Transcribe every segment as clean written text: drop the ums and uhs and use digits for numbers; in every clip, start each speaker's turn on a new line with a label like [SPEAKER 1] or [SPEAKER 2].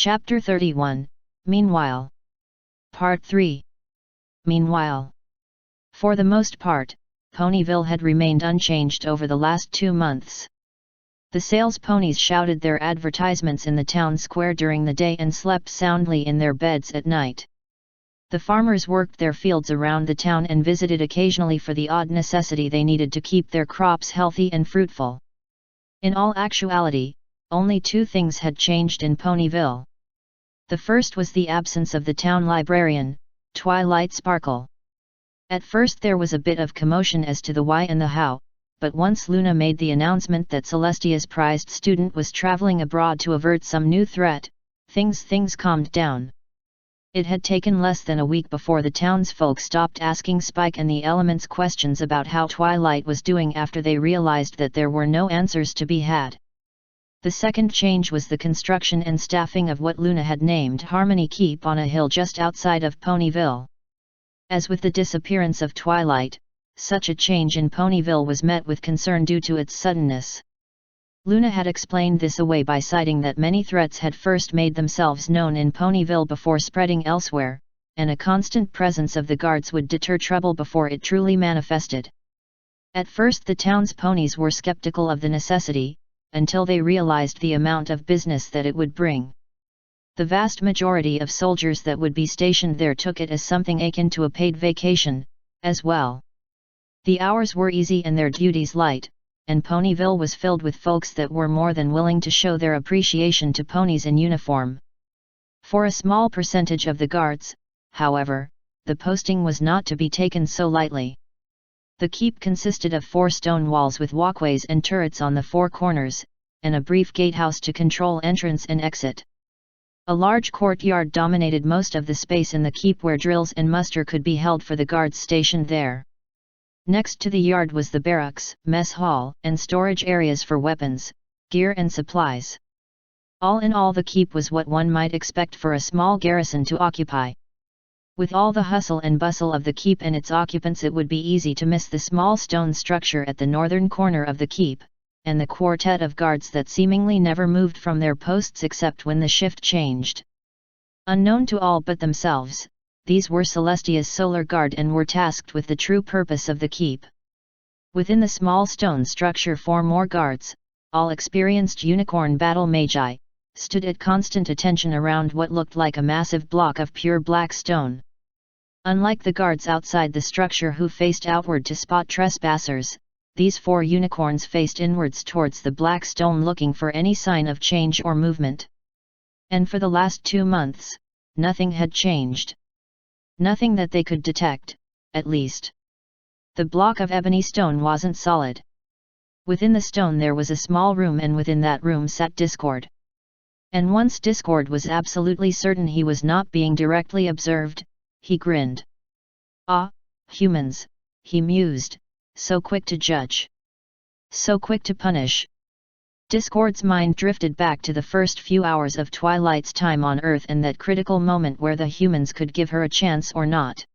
[SPEAKER 1] Chapter 31, Meanwhile. Part 3. Meanwhile. For the most part, Ponyville had remained unchanged over the last 2 months. The sales ponies shouted their advertisements in the town square during the day and slept soundly in their beds at night. The farmers worked their fields around the town and visited occasionally for the odd necessity they needed to keep their crops healthy and fruitful. In all actuality, only 2 things had changed in Ponyville. The first was the absence of the town librarian, Twilight Sparkle. At first there was a bit of commotion as to the why and the how, but once Luna made the announcement that Celestia's prized student was traveling abroad to avert some new threat, things calmed down. It had taken less than a week before the townsfolk stopped asking Spike and the Elements questions about how Twilight was doing after they realized that there were no answers to be had. The second change was the construction and staffing of what Luna had named Harmony Keep on a hill just outside of Ponyville. As with the disappearance of Twilight, such a change in Ponyville was met with concern due to its suddenness. Luna had explained this away by citing that many threats had first made themselves known in Ponyville before spreading elsewhere, and a constant presence of the guards would deter trouble before it truly manifested. At first the town's ponies were skeptical of the necessity, until they realized the amount of business that it would bring. The vast majority of soldiers that would be stationed there took it as something akin to a paid vacation, as well. The hours were easy and their duties light, and Ponyville was filled with folks that were more than willing to show their appreciation to ponies in uniform. For a small percentage of the guards, however, the posting was not to be taken so lightly. The keep consisted of 4 stone walls with walkways and turrets on the 4 corners, and a brief gatehouse to control entrance and exit. A large courtyard dominated most of the space in the keep where drills and muster could be held for the guards stationed there. Next to the yard was the barracks, mess hall, and storage areas for weapons, gear and supplies. All in all, the keep was what one might expect for a small garrison to occupy. With all the hustle and bustle of the keep and its occupants, it would be easy to miss the small stone structure at the northern corner of the keep, and the quartet of guards that seemingly never moved from their posts except when the shift changed. Unknown to all but themselves, these were Celestia's Solar Guard and were tasked with the true purpose of the keep. Within the small stone structure 4 more guards, all experienced unicorn battle magi, stood at constant attention around what looked like a massive block of pure black stone. Unlike the guards outside the structure who faced outward to spot trespassers, these 4 unicorns faced inwards towards the black stone looking for any sign of change or movement. And for the last 2 months, nothing had changed. Nothing that they could detect, at least. The block of ebony stone wasn't solid. Within the stone there was a small room, and within that room sat Discord. And once Discord was absolutely certain he was not being directly observed, he grinned. "Ah, humans," he mused, "so quick to judge. So quick to punish." Discord's mind drifted back to the first few hours of Twilight's time on Earth and that critical moment where the humans could give her a chance or not.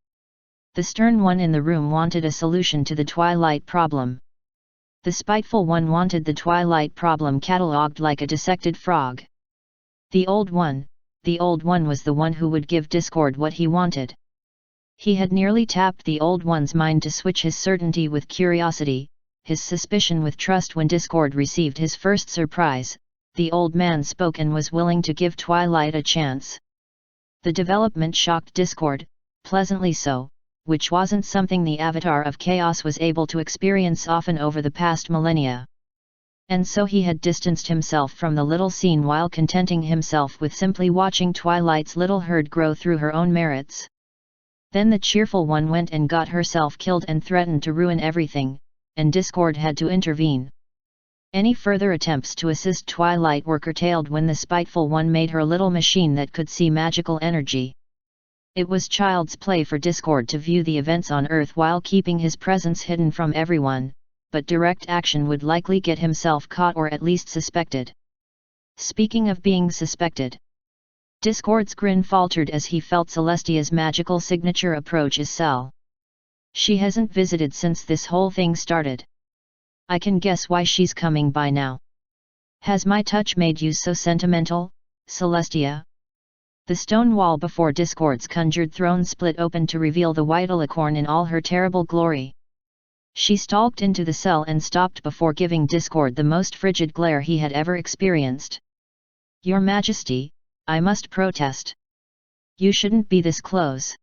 [SPEAKER 1] The stern one in the room wanted a solution to the Twilight problem. The spiteful one wanted the Twilight problem catalogued like a dissected frog. The old one was the one who would give Discord what he wanted. He had nearly tapped the old one's mind to switch his certainty with curiosity, his suspicion with trust when Discord received his first surprise. The old man spoke and was willing to give Twilight a chance. The development shocked Discord, pleasantly so, which wasn't something the Avatar of Chaos was able to experience often over the past millennia. And so he had distanced himself from the little scene while contenting himself with simply watching Twilight's little herd grow through her own merits. Then the cheerful one went and got herself killed and threatened to ruin everything, and Discord had to intervene. Any further attempts to assist Twilight were curtailed when the spiteful one made her little machine that could see magical energy. It was child's play for Discord to view the events on Earth while keeping his presence hidden from everyone, but direct action would likely get himself caught or at least suspected. Speaking of being suspected, Discord's grin faltered as he felt Celestia's magical signature approach his cell. "She hasn't visited since this whole thing started. I can guess why she's coming by now. Has my touch made you so sentimental, Celestia?" The stone wall before Discord's conjured throne split open to reveal the white alicorn in all her terrible glory. She stalked into the cell and stopped before giving Discord the most frigid glare he had ever experienced. "Your Majesty, I must protest. You shouldn't be this close.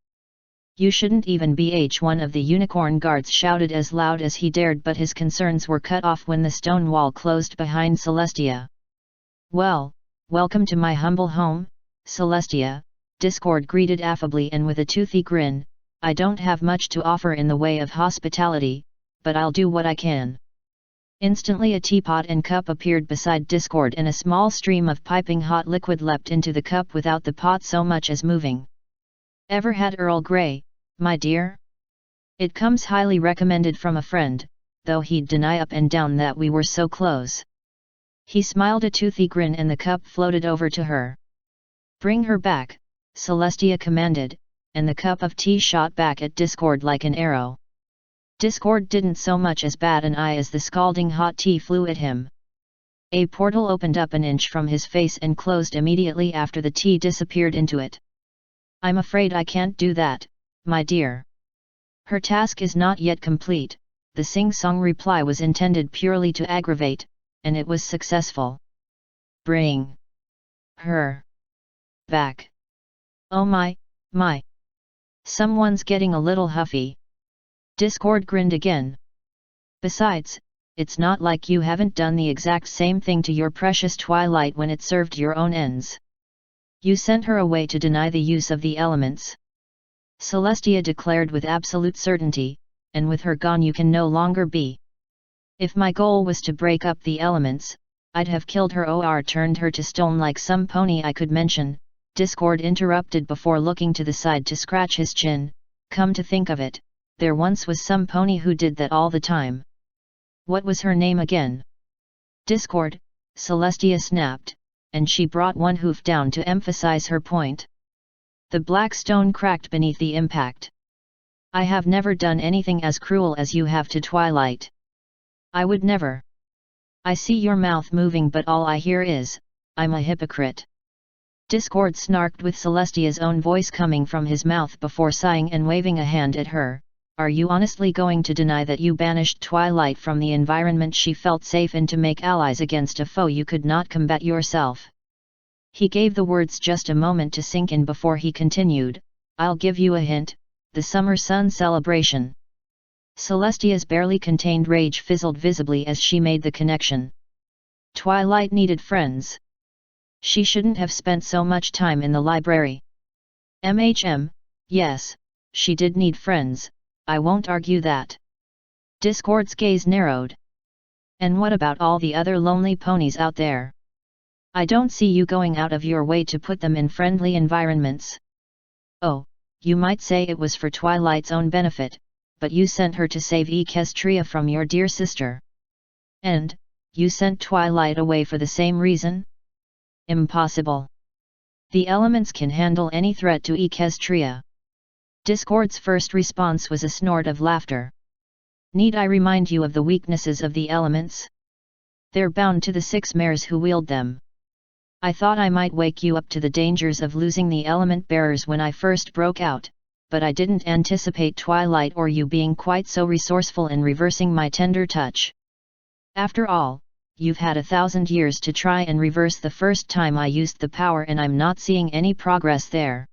[SPEAKER 1] You shouldn't even be." One of the unicorn guards shouted as loud as he dared, but his concerns were cut off when the stone wall closed behind Celestia. "Well, welcome to my humble home, Celestia," Discord greeted affably and with a toothy grin. "I don't have much to offer in the way of hospitality, but I'll do what I can." Instantly a teapot and cup appeared beside Discord and a small stream of piping hot liquid leapt into the cup without the pot so much as moving. "Ever had Earl Grey, my dear? It comes highly recommended from a friend, though he'd deny up and down that we were so close." He smiled a toothy grin and the cup floated over to her. "Bring her back," Celestia commanded, and the cup of tea shot back at Discord like an arrow. Discord didn't so much as bat an eye as the scalding hot tea flew at him. A portal opened up an inch from his face and closed immediately after the tea disappeared into it. "I'm afraid I can't do that, my dear. Her task is not yet complete." The sing-song reply was intended purely to aggravate, and it was successful. "Bring her back. Oh my. Someone's getting a little huffy." Discord grinned again. "Besides, it's not like you haven't done the exact same thing to your precious Twilight when it served your own ends. You sent her away to deny the use of the elements," Celestia declared with absolute certainty, "and with her gone you can no longer be." "If my goal was to break up the elements, I'd have killed her or turned her to stone like some pony I could mention," Discord interrupted before looking to the side to scratch his chin. "Come to think of it, there once was some pony who did that all the time." "What was her name again?" "Discord," Celestia snapped, and she brought one hoof down to emphasize her point. The black stone cracked beneath the impact. "I have never done anything as cruel as you have to Twilight. I would never." "I see your mouth moving, but all I hear is, 'I'm a hypocrite.'" Discord snarked with Celestia's own voice coming from his mouth before sighing and waving a hand at her. "Are you honestly going to deny that you banished Twilight from the environment she felt safe in to make allies against a foe you could not combat yourself?" He gave the words just a moment to sink in before he continued, "I'll give you a hint, the summer sun celebration." Celestia's barely contained rage fizzled visibly as she made the connection. Twilight needed friends. She shouldn't have spent so much time in the library. Yes, she did need friends, I won't argue that. Discord's gaze narrowed. "And what about all the other lonely ponies out there? I don't see you going out of your way to put them in friendly environments." "Oh, you might say it was for Twilight's own benefit, but you sent her to save Equestria from your dear sister." "And, you sent Twilight away for the same reason?" "Impossible. The elements can handle any threat to Equestria." Discord's first response was a snort of laughter. "Need I remind you of the weaknesses of the elements? They're bound to the 6 mares who wield them. I thought I might wake you up to the dangers of losing the element bearers when I first broke out, but I didn't anticipate Twilight or you being quite so resourceful in reversing my tender touch. After all, you've had 1,000 years to try and reverse the first time I used the power and I'm not seeing any progress there."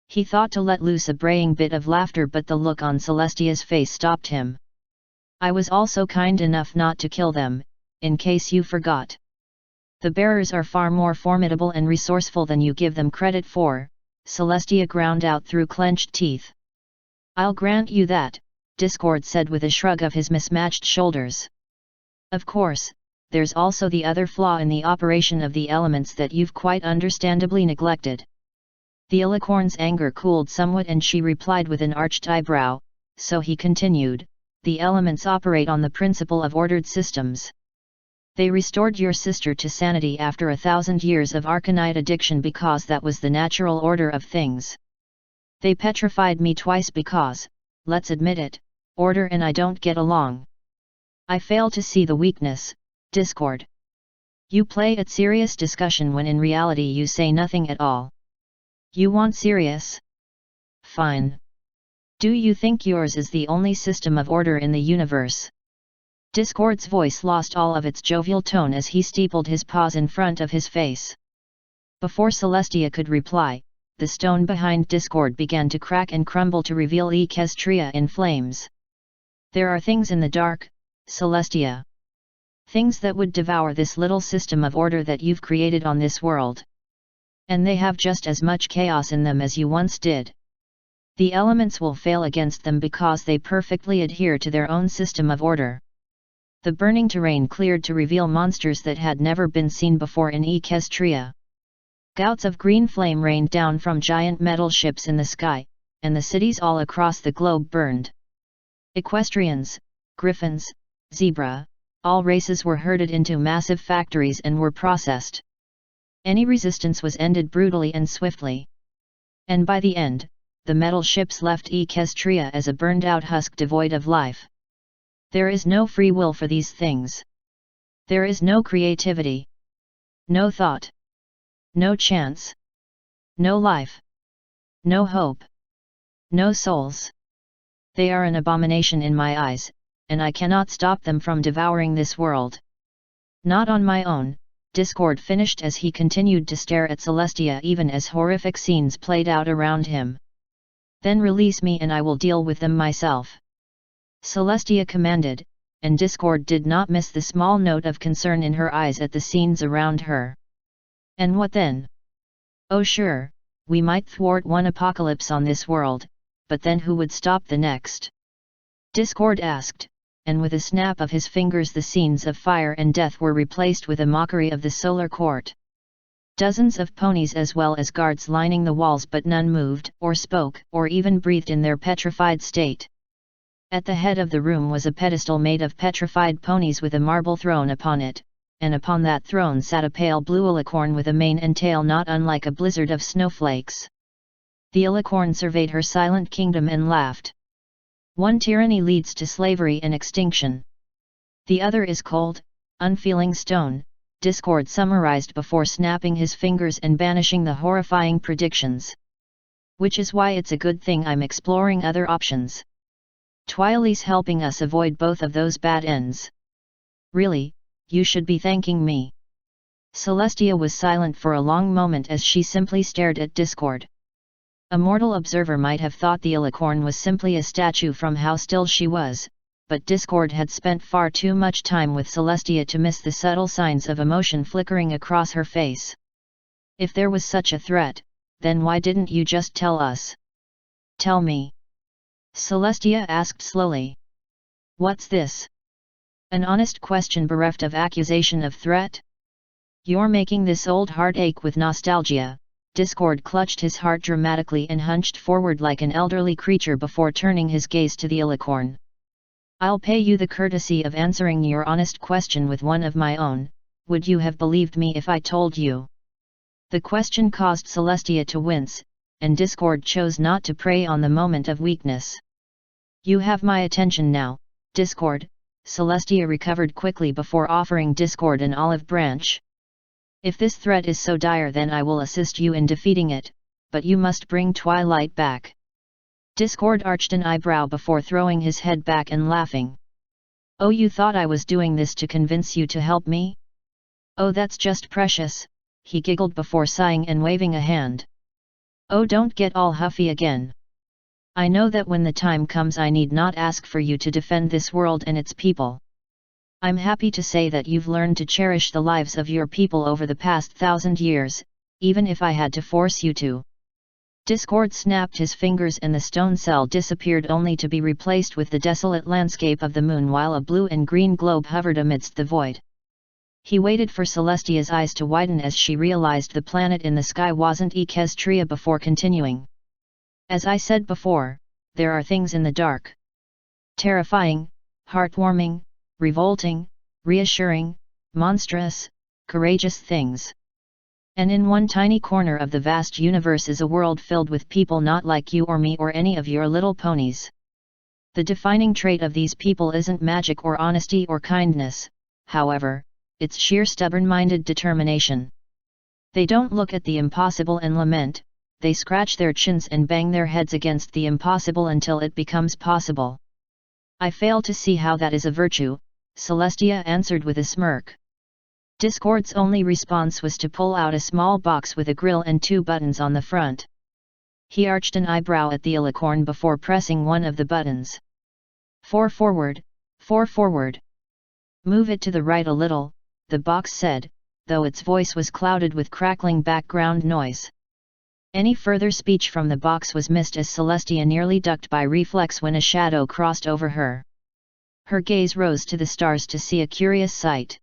[SPEAKER 1] He thought to let loose a braying bit of laughter, but the look on Celestia's face stopped him. "I was also kind enough not to kill them, in case you forgot. The bearers are far more formidable and resourceful than you give them credit for," Celestia ground out through clenched teeth. "I'll grant you that," Discord said with a shrug of his mismatched shoulders. "Of course, there's also the other flaw in the operation of the elements that you've quite understandably neglected." The alicorn's anger cooled somewhat and she replied with an arched eyebrow, so he continued, "The elements operate on the principle of ordered systems. They restored your sister to sanity after 1,000 years of arcanite addiction because that was the natural order of things. They petrified me twice because, let's admit it, order and I don't get along. I fail to see the weakness, Discord. You play at serious discussion when in reality you say nothing at all. You want serious? Fine. Do you think yours is the only system of order in the universe? Discord's voice lost all of its jovial tone as he steepled his paws in front of his face. Before Celestia could reply, the stone behind Discord began to crack and crumble to reveal Equestria in flames. There are things in the dark, Celestia. Things that would devour this little system of order that you've created on this world. And they have just as much chaos in them as you once did. The elements will fail against them because they perfectly adhere to their own system of order. The burning terrain cleared to reveal monsters that had never been seen before in Equestria. Gouts of green flame rained down from giant metal ships in the sky, and the cities all across the globe burned. Equestrians, griffins, zebra, all races were herded into massive factories and were processed. Any resistance was ended brutally and swiftly. And by the end, the metal ships left Equestria as a burned-out husk devoid of life. There is no free will for these things. There is no creativity. No thought. No chance. No life. No hope. No souls. They are an abomination in my eyes, and I cannot stop them from devouring this world. Not on my own, Discord finished as he continued to stare at Celestia even as horrific scenes played out around him. Then release me and I will deal with them myself. Celestia commanded, and Discord did not miss the small note of concern in her eyes at the scenes around her. And what then? Oh sure, we might thwart one apocalypse on this world, but then who would stop the next? Discord asked, and with a snap of his fingers the scenes of fire and death were replaced with a mockery of the solar court. Dozens of ponies as well as guards lining the walls, but none moved, or spoke, or even breathed in their petrified state. At the head of the room was a pedestal made of petrified ponies with a marble throne upon it, and upon that throne sat a pale blue alicorn with a mane and tail not unlike a blizzard of snowflakes. The alicorn surveyed her silent kingdom and laughed. One tyranny leads to slavery and extinction. The other is cold, unfeeling stone, Discord summarized before snapping his fingers and banishing the horrifying predictions. Which is why it's a good thing I'm exploring other options. Twily's helping us avoid both of those bad ends. Really, you should be thanking me. Celestia was silent for a long moment as she simply stared at Discord. A mortal observer might have thought the alicorn was simply a statue from how still she was, but Discord had spent far too much time with Celestia to miss the subtle signs of emotion flickering across her face. If there was such a threat, then why didn't you just tell us? Tell me. Celestia asked slowly. What's this? An honest question bereft of accusation of threat? You're making this old heart ache with nostalgia. Discord clutched his heart dramatically and hunched forward like an elderly creature before turning his gaze to the alicorn. I'll pay you the courtesy of answering your honest question with one of my own. Would you have believed me if I told you? The question caused Celestia to wince, and Discord chose not to prey on the moment of weakness. You have my attention now, Discord. Celestia recovered quickly before offering Discord an olive branch. If this threat is so dire, then I will assist you in defeating it, but you must bring Twilight back. Discord arched an eyebrow before throwing his head back and laughing. Oh, you thought I was doing this to convince you to help me? Oh, that's just precious, he giggled before sighing and waving a hand. Oh, don't get all huffy again. I know that when the time comes I need not ask for you to defend this world and its people. I'm happy to say that you've learned to cherish the lives of your people over the past 1,000 years, even if I had to force you to. Discord snapped his fingers and the stone cell disappeared only to be replaced with the desolate landscape of the moon while a blue and green globe hovered amidst the void. He waited for Celestia's eyes to widen as she realized the planet in the sky wasn't Equestria before continuing. As I said before, there are things in the dark. Terrifying, heartwarming, revolting, reassuring, monstrous, courageous things. And in one tiny corner of the vast universe is a world filled with people not like you or me or any of your little ponies. The defining trait of these people isn't magic or honesty or kindness, however, it's sheer stubborn-minded determination. They don't look at the impossible and lament, they scratch their chins and bang their heads against the impossible until it becomes possible. I fail to see how that is a virtue, Celestia answered with a smirk. Discord's only response was to pull out a small box with a grill and 2 buttons on the front. He arched an eyebrow at the alicorn before pressing one of the buttons. 4 forward, 4 forward. Move it to the right a little, the box said, though its voice was clouded with crackling background noise. Any further speech from the box was missed as Celestia nearly ducked by reflex when a shadow crossed over her. Her gaze rose to the stars to see a curious sight.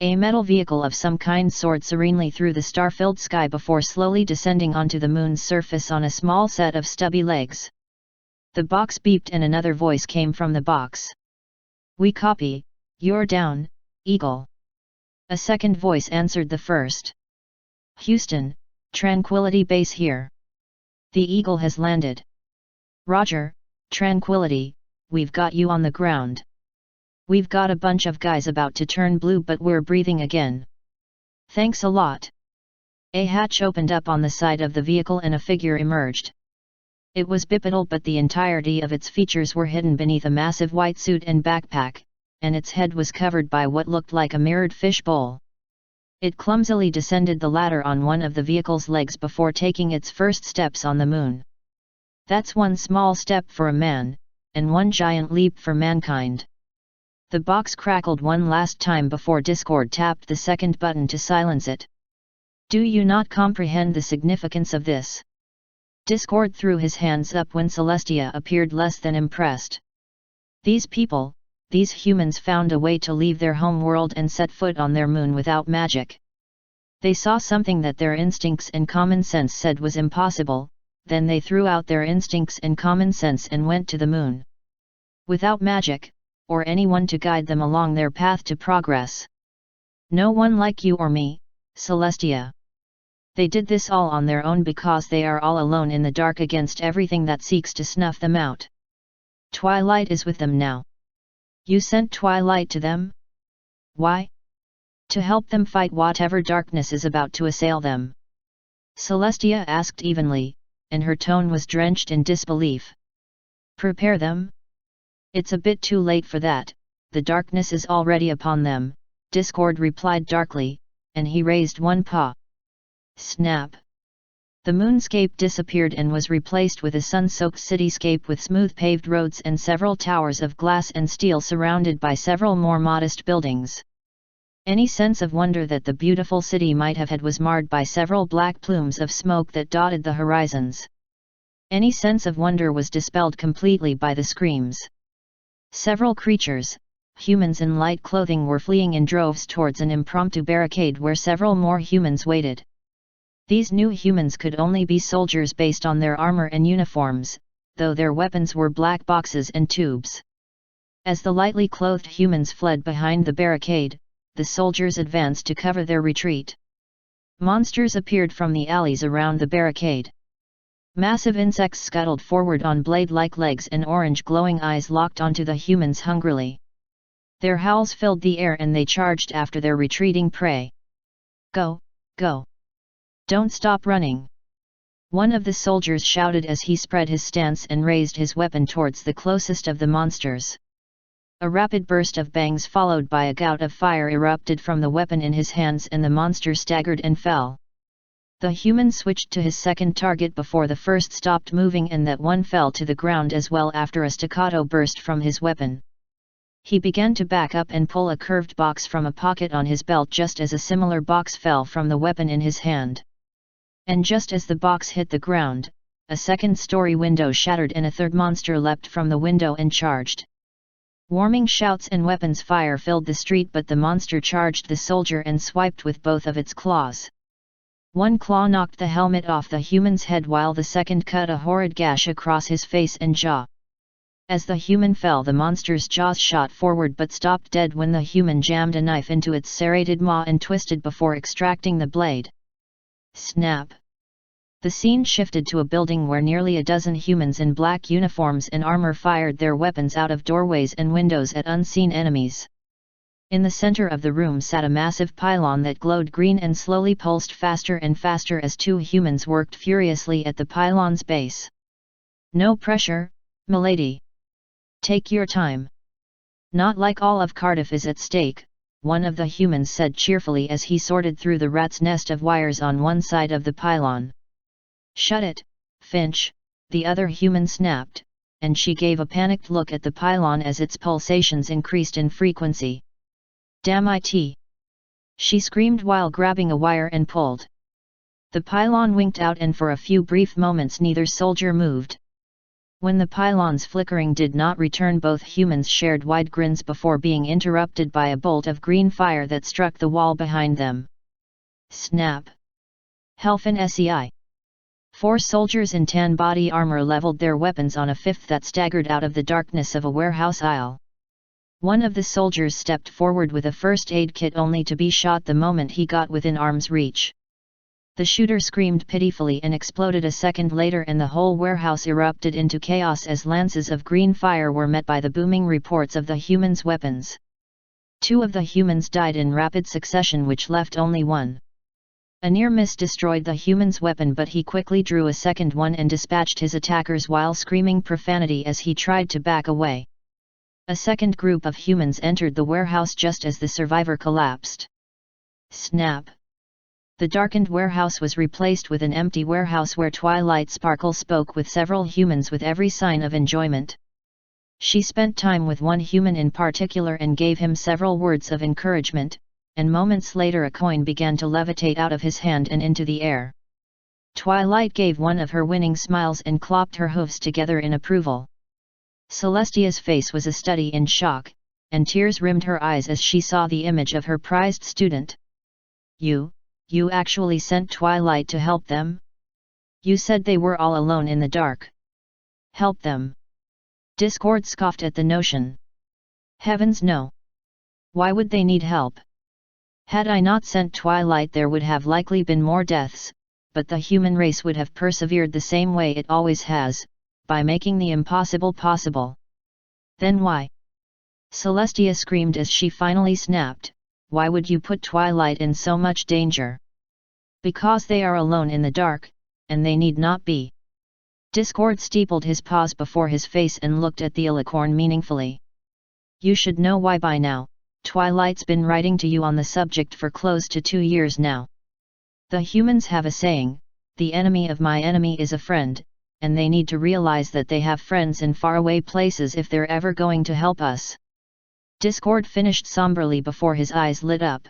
[SPEAKER 1] A metal vehicle of some kind soared serenely through the star-filled sky before slowly descending onto the moon's surface on a small set of stubby legs. The box beeped and another voice came from the box. "We copy, you're down, Eagle." A second voice answered the first. "Houston, Tranquility Base here. The Eagle has landed." "Roger, Tranquility, we've got you on the ground. We've got a bunch of guys about to turn blue but we're breathing again." "Thanks a lot." A hatch opened up on the side of the vehicle and a figure emerged. It was bipedal but the entirety of its features were hidden beneath a massive white suit and backpack, and its head was covered by what looked like a mirrored fish bowl. It clumsily descended the ladder on one of the vehicle's legs before taking its first steps on the moon. "That's one small step for a man, and one giant leap for mankind." The box crackled one last time before Discord tapped the second button to silence it. "Do you not comprehend the significance of this?" Discord threw his hands up when Celestia appeared less than impressed. "These people, these humans found a way to leave their home world and set foot on their moon without magic. They saw something that their instincts and common sense said was impossible, then they threw out their instincts and common sense and went to the moon. Without magic, or anyone to guide them along their path to progress. No one like you or me, Celestia. They did this all on their own because they are all alone in the dark against everything that seeks to snuff them out. Twilight is with them now. You sent Twilight to them? Why? To help them fight whatever darkness is about to assail them." Celestia asked evenly, and her tone was drenched in disbelief. "Prepare them? It's a bit too late for that, the darkness is already upon them," Discord replied darkly, and he raised one paw. Snap! The moonscape disappeared and was replaced with a sun-soaked cityscape with smooth paved roads and several towers of glass and steel surrounded by several more modest buildings. Any sense of wonder that the beautiful city might have had was marred by several black plumes of smoke that dotted the horizons. Any sense of wonder was dispelled completely by the screams. Several creatures, humans in light clothing, were fleeing in droves towards an impromptu barricade where several more humans waited. These new humans could only be soldiers based on their armor and uniforms, though their weapons were black boxes and tubes. As the lightly clothed humans fled behind the barricade, the soldiers advanced to cover their retreat. Monsters appeared from the alleys around the barricade. Massive insects scuttled forward on blade-like legs and orange glowing eyes locked onto the humans hungrily. Their howls filled the air and they charged after their retreating prey. "Go, go! Don't stop running!" One of the soldiers shouted as he spread his stance and raised his weapon towards the closest of the monsters. A rapid burst of bangs followed by a gout of fire erupted from the weapon in his hands and the monster staggered and fell. The human switched to his second target before the first stopped moving and that one fell to the ground as well after a staccato burst from his weapon. He began to back up and pull a curved box from a pocket on his belt just as a similar box fell from the weapon in his hand. And just as the box hit the ground, a second-story window shattered and a third monster leapt from the window and charged. Warming shouts and weapons fire filled the street but the monster charged the soldier and swiped with both of its claws. One claw knocked the helmet off the human's head while the second cut a horrid gash across his face and jaw. As the human fell, the monster's jaws shot forward but stopped dead when the human jammed a knife into its serrated maw and twisted before extracting the blade. Snap! The scene shifted to a building where nearly a dozen humans in black uniforms and armor fired their weapons out of doorways and windows at unseen enemies. In the center of the room sat a massive pylon that glowed green and slowly pulsed faster and faster as two humans worked furiously at the pylon's base. "No pressure, milady. Take your time. Not like all of Cardiff is at stake," one of the humans said cheerfully as he sorted through the rat's nest of wires on one side of the pylon. "Shut it, Finch," the other human snapped, and she gave a panicked look at the pylon as its pulsations increased in frequency. "Damn it!" she screamed while grabbing a wire and pulled. The pylon winked out and for a few brief moments neither soldier moved. When the pylon's flickering did not return, both humans shared wide grins before being interrupted by a bolt of green fire that struck the wall behind them. Snap! Helfen SEI. 4 soldiers in tan body armor leveled their weapons on a fifth that staggered out of the darkness of a warehouse aisle. One of the soldiers stepped forward with a first aid kit only to be shot the moment he got within arm's reach. The shooter screamed pitifully and exploded a second later, and the whole warehouse erupted into chaos as lances of green fire were met by the booming reports of the humans' weapons. 2 of the humans died in rapid succession, which left only one. A near miss destroyed the human's weapon, but he quickly drew a second one and dispatched his attackers while screaming profanity as he tried to back away. A second group of humans entered the warehouse just as the survivor collapsed. Snap! The darkened warehouse was replaced with an empty warehouse where Twilight Sparkle spoke with several humans with every sign of enjoyment. She spent time with one human in particular and gave him several words of encouragement, and moments later a coin began to levitate out of his hand and into the air. Twilight gave one of her winning smiles and clopped her hooves together in approval. Celestia's face was a study in shock, and tears rimmed her eyes as she saw the image of her prized student. You actually sent Twilight to help them? You said they were all alone in the dark. Help them? Discord scoffed at the notion. Heavens no! Why would they need help? Had I not sent Twilight, there would have likely been more deaths, but the human race would have persevered the same way it always has, by making the impossible possible. Then why? Celestia screamed as she finally snapped, why would you put Twilight in so much danger? Because they are alone in the dark, and they need not be. Discord steepled his paws before his face and looked at the alicorn meaningfully. You should know why by now. Twilight's been writing to you on the subject for close to 2 years now. The humans have a saying, the enemy of my enemy is a friend, and they need to realize that they have friends in faraway places if they're ever going to help us. Discord finished somberly before his eyes lit up.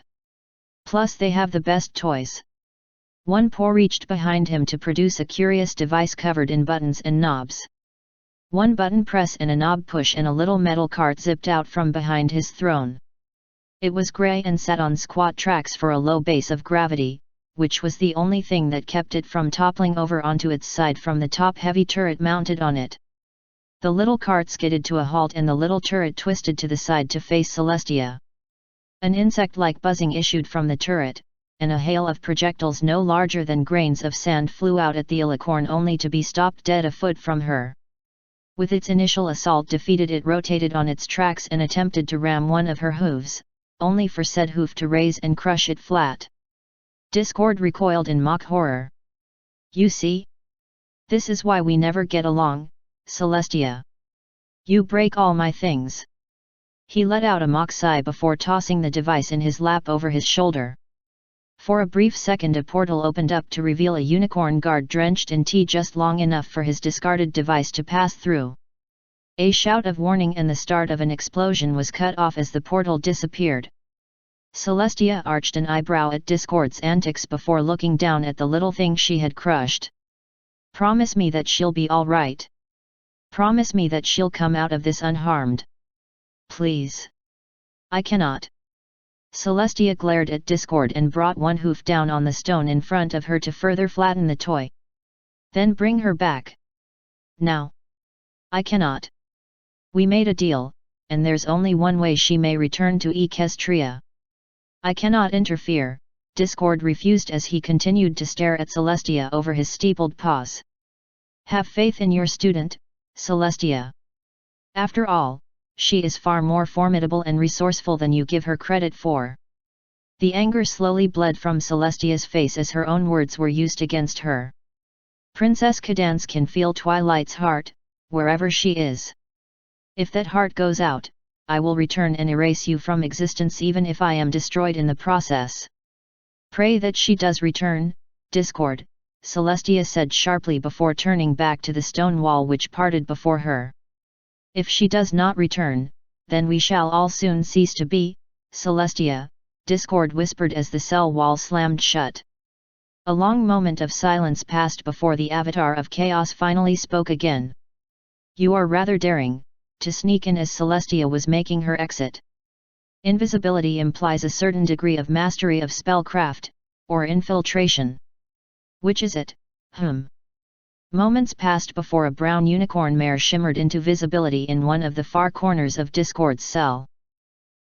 [SPEAKER 1] Plus they have the best toys. One paw reached behind him to produce a curious device covered in buttons and knobs. One button press and a knob push, and a little metal cart zipped out from behind his throne. It was gray and sat on squat tracks for a low base of gravity, which was the only thing that kept it from toppling over onto its side from the top-heavy turret mounted on it. The little cart skidded to a halt and the little turret twisted to the side to face Celestia. An insect-like buzzing issued from the turret, and a hail of projectiles no larger than grains of sand flew out at the alicorn only to be stopped dead a foot from her. With its initial assault defeated, it rotated on its tracks and attempted to ram one of her hooves, only for said hoof to raise and crush it flat. Discord recoiled in mock horror. You see? This is why we never get along, Celestia. You break all my things. He let out a mock sigh before tossing the device in his lap over his shoulder. For a brief second a portal opened up to reveal a unicorn guard drenched in tea just long enough for his discarded device to pass through. A shout of warning and the start of an explosion was cut off as the portal disappeared. Celestia arched an eyebrow at Discord's antics before looking down at the little thing she had crushed. Promise me that she'll be all right. Promise me that she'll come out of this unharmed. Please. I cannot. Celestia glared at Discord and brought one hoof down on the stone in front of her to further flatten the toy. Then bring her back. Now. I cannot. We made a deal, and there's only one way she may return to Equestria. I cannot interfere, Discord refused as he continued to stare at Celestia over his steepled paws. Have faith in your student, Celestia. After all, she is far more formidable and resourceful than you give her credit for. The anger slowly bled from Celestia's face as her own words were used against her. Princess Cadance can feel Twilight's heart, wherever she is. If that heart goes out, I will return and erase you from existence even if I am destroyed in the process. Pray that she does return, Discord, Celestia said sharply before turning back to the stone wall which parted before her. If she does not return, then we shall all soon cease to be, Celestia, Discord whispered as the cell wall slammed shut. A long moment of silence passed before the avatar of chaos finally spoke again. You are rather daring, to sneak in as Celestia was making her exit. Invisibility implies a certain degree of mastery of spellcraft, or infiltration. Which is it, Moments passed before a brown unicorn mare shimmered into visibility in one of the far corners of Discord's cell.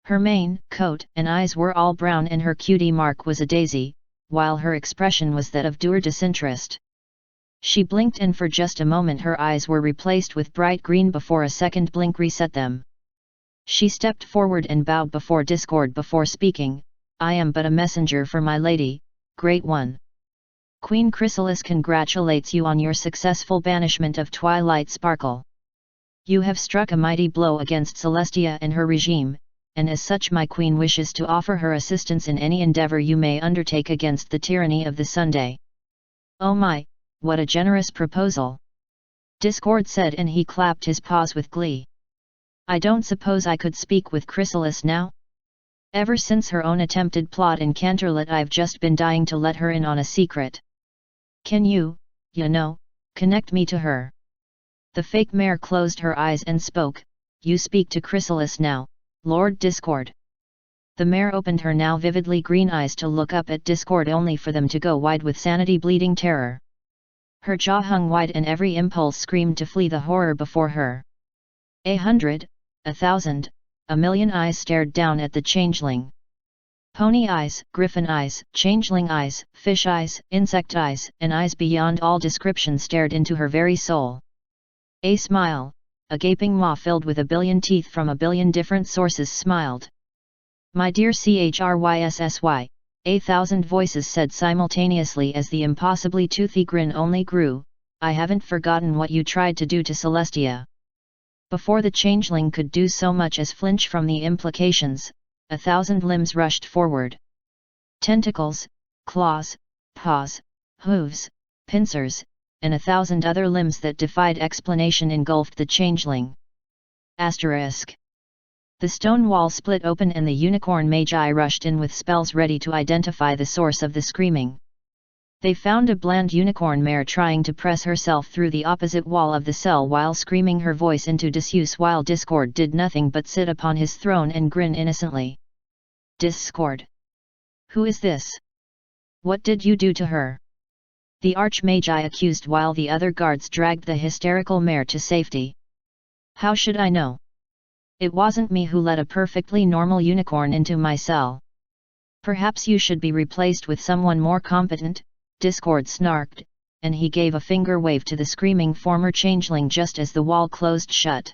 [SPEAKER 1] Her mane, coat, and eyes were all brown and her cutie mark was a daisy, while her expression was that of dour disinterest. She blinked and for just a moment her eyes were replaced with bright green before a second blink reset them. She stepped forward and bowed before Discord before speaking, I am but a messenger for my lady, Great One. Queen Chrysalis congratulates you on your successful banishment of Twilight Sparkle. You have struck a mighty blow against Celestia and her regime, and as such my queen wishes to offer her assistance in any endeavor you may undertake against the tyranny of the Sunday. Oh my, what a generous proposal! Discord said and he clapped his paws with glee. I don't suppose I could speak with Chrysalis now? Ever since her own attempted plot in Canterlot I've just been dying to let her in on a secret. Can you connect me to her? The fake mare closed her eyes and spoke, you speak to Chrysalis now, Lord Discord. The mare opened her now vividly green eyes to look up at Discord only for them to go wide with sanity-bleeding terror. Her jaw hung wide and every impulse screamed to flee the horror before her. 100, 1,000, 1,000,000 eyes stared down at the changeling. Pony eyes, griffin eyes, changeling eyes, fish eyes, insect eyes, and eyes beyond all description stared into her very soul. A smile, a gaping maw filled with a billion teeth from a billion different sources smiled. My dear Chryssy, 1,000 voices said simultaneously as the impossibly toothy grin only grew, I haven't forgotten what you tried to do to Celestia. Before the changeling could do so much as flinch from the implications, 1,000 limbs rushed forward. Tentacles, claws, paws, hooves, pincers, and 1,000 other limbs that defied explanation engulfed the changeling. Asterisk. The stone wall split open and the unicorn magi rushed in with spells ready to identify the source of the screaming. They found a bland unicorn mare trying to press herself through the opposite wall of the cell while screaming her voice into disuse while Discord did nothing but sit upon his throne and grin innocently. Discord. Who is this? What did you do to her? The Archmagi accused while the other guards dragged the hysterical mare to safety. How should I know? It wasn't me who let a perfectly normal unicorn into my cell. Perhaps you should be replaced with someone more competent, Discord snarked, and he gave a finger wave to the screaming former changeling just as the wall closed shut.